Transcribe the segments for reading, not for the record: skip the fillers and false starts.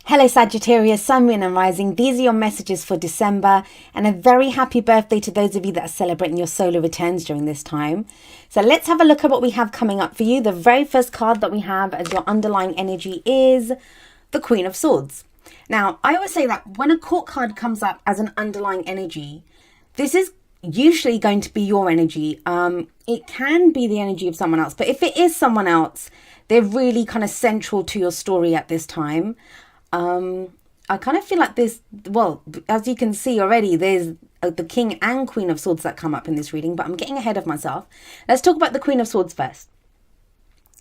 Hello Sagittarius, Sun, Moon and Rising. These are your messages for December, and a very happy birthday to those of you that are celebrating your solar returns during this time. So let's have a look at what we have coming up for you. The very first card that we have as your underlying energy is the Queen of Swords. Now, I always say that when a court card comes up as an underlying energy, this is usually going to be your energy. It can be the energy of someone else, but if it is someone else, they're really kind of central to your story at this time. I kind of feel like this, well, as you can see already, there's the King and Queen of Swords that come up in this reading, but I'm getting ahead of myself. Let's talk about the Queen of Swords first.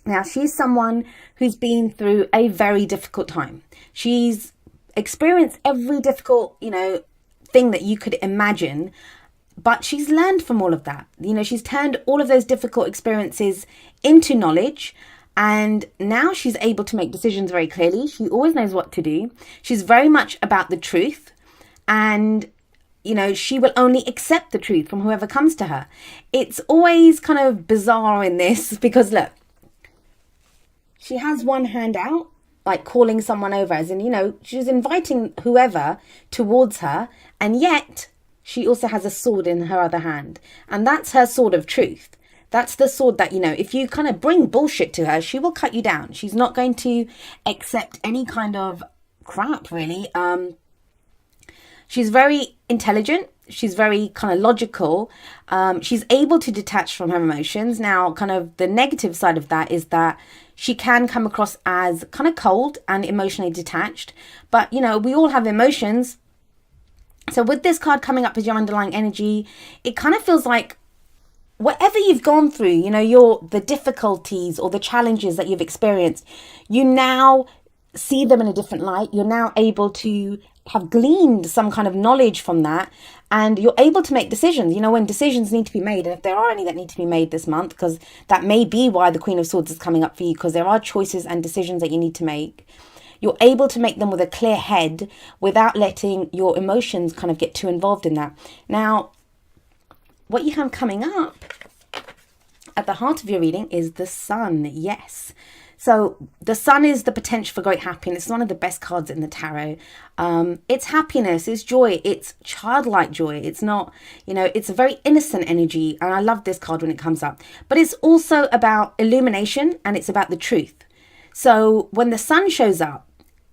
Now, she's someone who's been through a very difficult time. She's experienced every difficult, thing that you could imagine, but she's learned from all of that. She's turned all of those difficult experiences into knowledge. And now she's able to make decisions very clearly. She always knows what to do. She's very much about the truth. And, she will only accept the truth from whoever comes to her. It's always kind of bizarre in this because, look, she has one hand out, like calling someone over, as in, she's inviting whoever towards her. And yet she also has a sword in her other hand. And that's her sword of truth. That's the sword that, if you kind of bring bullshit to her, she will cut you down. She's not going to accept any kind of crap, really. She's very intelligent. She's very kind of logical. She's able to detach from her emotions. Now, kind of the negative side of that is that she can come across as kind of cold and emotionally detached. But, we all have emotions. So with this card coming up as your underlying energy, it kind of feels like whatever you've gone through, the difficulties or the challenges that you've experienced, you now see them in a different light. You're now able to have gleaned some kind of knowledge from that, and you're able to make decisions, when decisions need to be made. And if there are any that need to be made this month, because that may be why the Queen of Swords is coming up for you, because there are choices and decisions that you need to make. You're able to make them with a clear head without letting your emotions kind of get too involved in that. Now, what you have coming up at the heart of your reading is the Sun. Yes. So the Sun is the potential for great happiness. It's one of the best cards in the tarot. It's happiness, it's joy, it's childlike joy. It's not, it's a very innocent energy. And I love this card when it comes up. But it's also about illumination, and it's about the truth. So when the Sun shows up,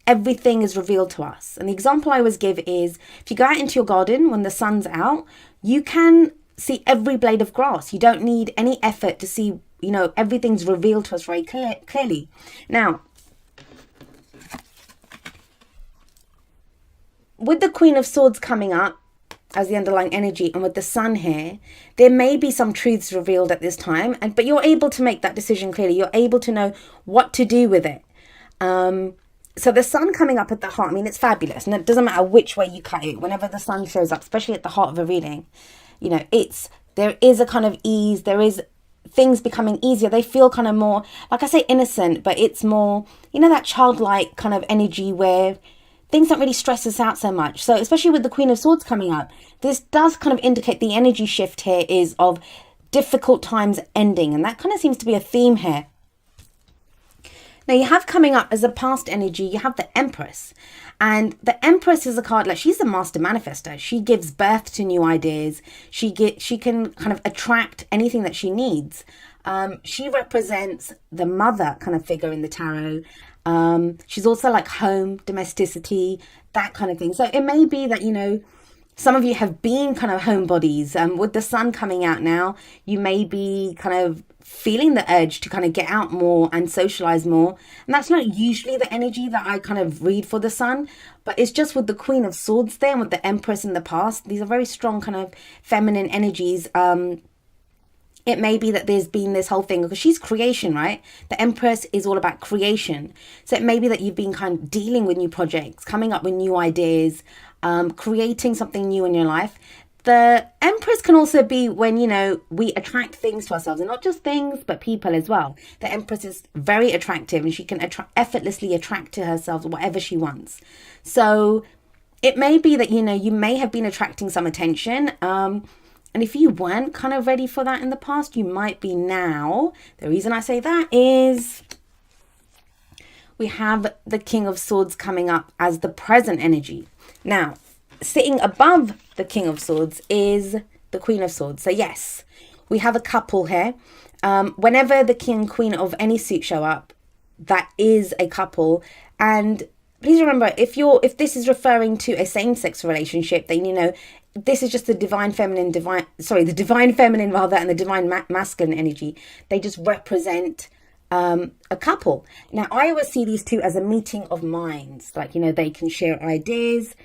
everything is revealed to us. And the example I always give is, if you go out into your garden when the sun's out, you can see every blade of grass. You don't need any effort to see, everything's revealed to us very clearly. Now, with the Queen of Swords coming up as the underlying energy, and with the Sun here, there may be some truths revealed at this time, but you're able to make that decision clearly. You're able to know what to do with it. So the Sun coming up at the heart, it's fabulous. And it doesn't matter which way you cut it. Whenever the Sun shows up, especially at the heart of a reading, there is a kind of ease. There is things becoming easier. They feel kind of more, like I say, innocent, but it's more, that childlike kind of energy where things don't really stress us out so much. So especially with the Queen of Swords coming up, this does kind of indicate the energy shift here is of difficult times ending. And that kind of seems to be a theme here. Now, you have coming up as a past energy, you have the Empress. And the Empress is a card, like, she's the master manifester. She gives birth to new ideas. She can kind of attract anything that she needs. She represents the mother kind of figure in the tarot. She's also like home, domesticity, that kind of thing. So it may be that, some of you have been kind of homebodies. With the Sun coming out now, you may be kind of feeling the urge to kind of get out more and socialize more. And that's not usually the energy that I kind of read for the Sun, but it's just with the Queen of Swords there and with the Empress in the past. These are very strong kind of feminine energies. It may be that there's been this whole thing because she's creation, right? The Empress is all about creation. So it may be that you've been kind of dealing with new projects, coming up with new ideas, creating something new in your life. The Empress can also be when, we attract things to ourselves, and not just things, but people as well. The Empress is very attractive, and she can effortlessly attract to herself whatever she wants. So it may be that, you may have been attracting some attention. And if you weren't kind of ready for that in the past, you might be now. The reason I say that is we have the King of Swords coming up as the present energy. Now, sitting above the King of Swords is the Queen of Swords. So yes, we have a couple here. Whenever the King and Queen of any suit show up, that is a couple. And please remember, if this is referring to a same-sex relationship, then, you know, this is just the divine feminine rather, and the divine masculine energy. They just represent a couple. Now, I always see these two as a meeting of minds. Like, you know, they can share ideas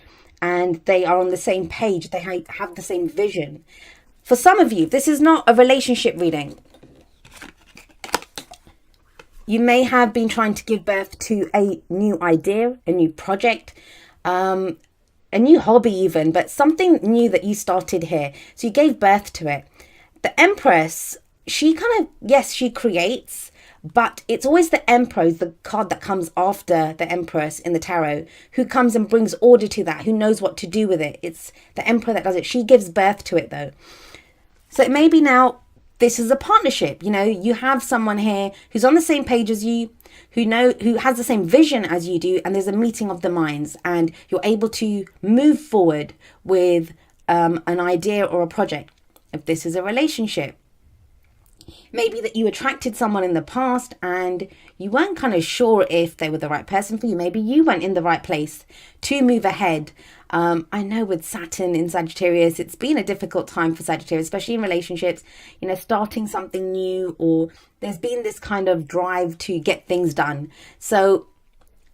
and they are on the same page. They have the same vision. For some of you, this is not a relationship reading. You may have been trying to give birth to a new idea, a new project, a new hobby even, but something new that you started here. So you gave birth to it. The Empress, she kind of, yes, she creates, but it's always the Emperor, the card that comes after the Empress in the tarot, who comes and brings order to that, who knows what to do with it. It's the Emperor that does it. She gives birth to it though. So it may be now, this is a partnership. You know, you have someone here who's on the same page as you, who has the same vision as you do, and there's a meeting of the minds, and you're able to move forward with an idea or a project. If this is a relationship, maybe that you attracted someone in the past and you weren't kind of sure if they were the right person for you. Maybe you weren't in the right place to move ahead. I know with Saturn in Sagittarius, it's been a difficult time for Sagittarius, especially in relationships, you know, starting something new, or there's been this kind of drive to get things done. So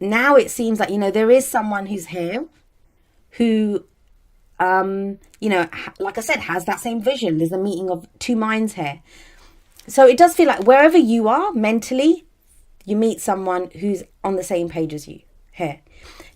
now it seems like, you know, there is someone who's here who, you know, like I said, has that same vision. There's a meeting of two minds here. So it does feel like wherever you are mentally, you meet someone who's on the same page as you here.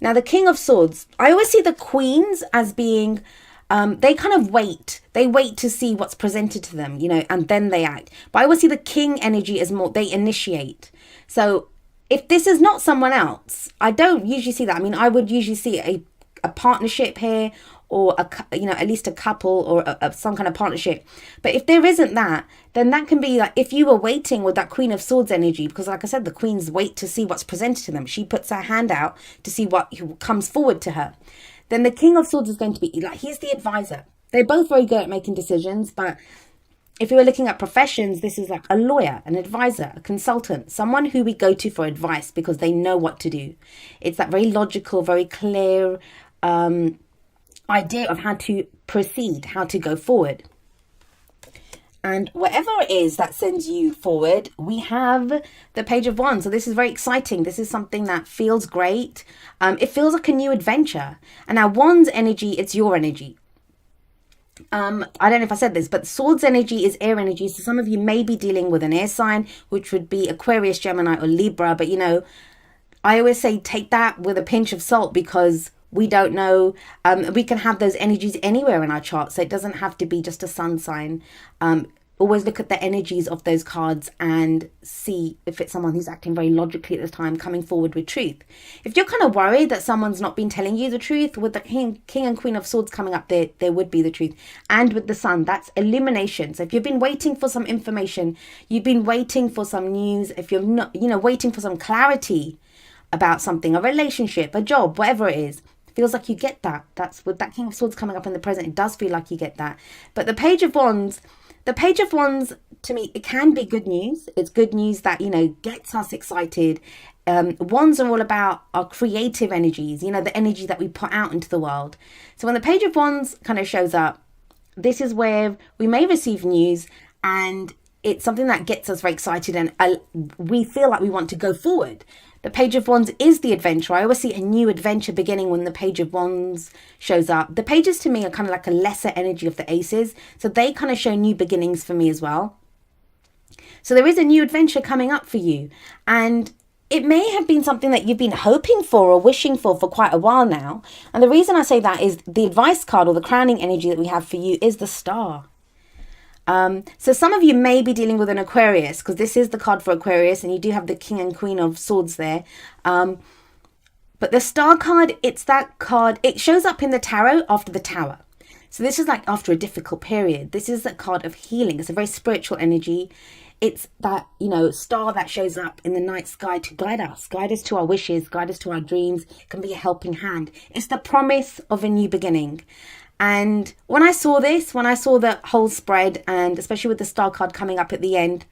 Now, the King of Swords, I always see the Queens as being, they kind of wait. They wait to see what's presented to them, you know, and then they act. But I always see the King energy as more, they initiate. So if this is not someone else, I don't usually see that. I mean, I would usually see a partnership here, or you know, at least a couple, or some kind of partnership. But if there isn't that, then that can be like, if you were waiting with that Queen of Swords energy, because like I said, the Queens wait to see what's presented to them. She puts her hand out to see what comes forward to her. Then the King of Swords is going to be like, he's the advisor. They're both very good at making decisions, but if you were looking at professions, this is like a lawyer, an advisor, a consultant, someone who we go to for advice because they know what to do. It's that very logical, very clear idea of how to proceed, how to go forward. And whatever it is that sends you forward, we have the Page of Wands. So this is very exciting. This is something that feels great. It feels like a new adventure. And now Wands energy, it's your energy. I don't know if I said this, but Swords energy is air energy. So some of you may be dealing with an air sign, which would be Aquarius, Gemini, or Libra. But, you know, I always say take that with a pinch of salt, because we don't know. We can have those energies anywhere in our chart. So it doesn't have to be just a sun sign. Always look at the energies of those cards and see if it's someone who's acting very logically at this time, coming forward with truth. If you're kind of worried that someone's not been telling you the truth, with the King and Queen of Swords coming up, there would be the truth. And with the Sun, that's illumination. So if you've been waiting for some information, you've been waiting for some news, if you're not, you know, waiting for some clarity about something, a relationship, a job, whatever it is, feels like you get that. That's with that King of Swords coming up in the present, it does feel like you get that. But the Page of Wands, to me, it can be good news. It's good news that, you know, gets us excited. Wands are all about our creative energies, you know, the energy that we put out into the world. So when the Page of Wands kind of shows up, this is where we may receive news, and it's something that gets us very excited, and we feel like we want to go forward. The Page of Wands is the adventure. I always see a new adventure beginning when the Page of Wands shows up. The pages to me are kind of like a lesser energy of the aces. So they kind of show new beginnings for me as well. So there is a new adventure coming up for you. And it may have been something that you've been hoping for or wishing for quite a while now. And the reason I say that is the advice card, or the crowning energy that we have for you, is the Star. So some of you may be dealing with an Aquarius, because this is the card for Aquarius, and you do have the King and Queen of Swords there. But the Star card, it's that card, it shows up in the tarot after the Tower. So this is like after a difficult period. This is a card of healing. It's a very spiritual energy. it's that, star that shows up in the night sky to guide us to our wishes, guide us to our dreams. It can be a helping hand. It's the promise of a new beginning. And when I saw the whole spread, and especially with the star card coming up at the end,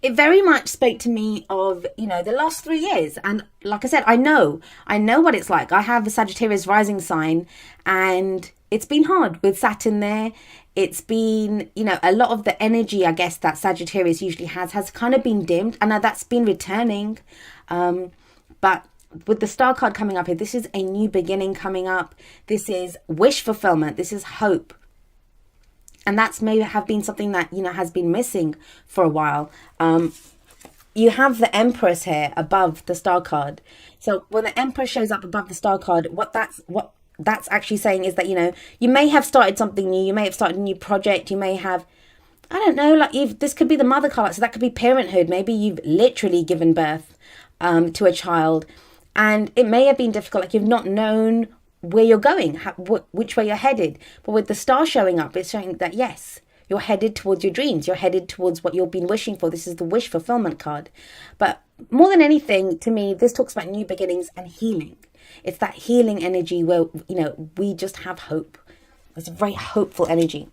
it very much spoke to me of, the last 3 years. And like I said, I know what it's like. I have a Sagittarius rising sign, and it's been hard with Saturn there. It's been, a lot of the energy, I guess, that Sagittarius usually has kind of been dimmed. I know that's been returning. But with the star card coming up here, this is a new beginning coming up. This is wish fulfillment. This is hope. And that's maybe have been something that, has been missing for a while. You have the Empress here above the star card. So when the Empress shows up above the star card, what that's actually saying is that, you may have started something new. You may have started a new project. You may have, I don't know, this could be the mother card. So that could be parenthood. Maybe you've literally given birth to a child. And it may have been difficult, like you've not known where you're going, which way you're headed. But with the star showing up, it's showing that, yes, you're headed towards your dreams. You're headed towards what you've been wishing for. This is the wish fulfillment card. But more than anything, to me, this talks about new beginnings and healing. It's that healing energy where, we just have hope. It's a very hopeful energy.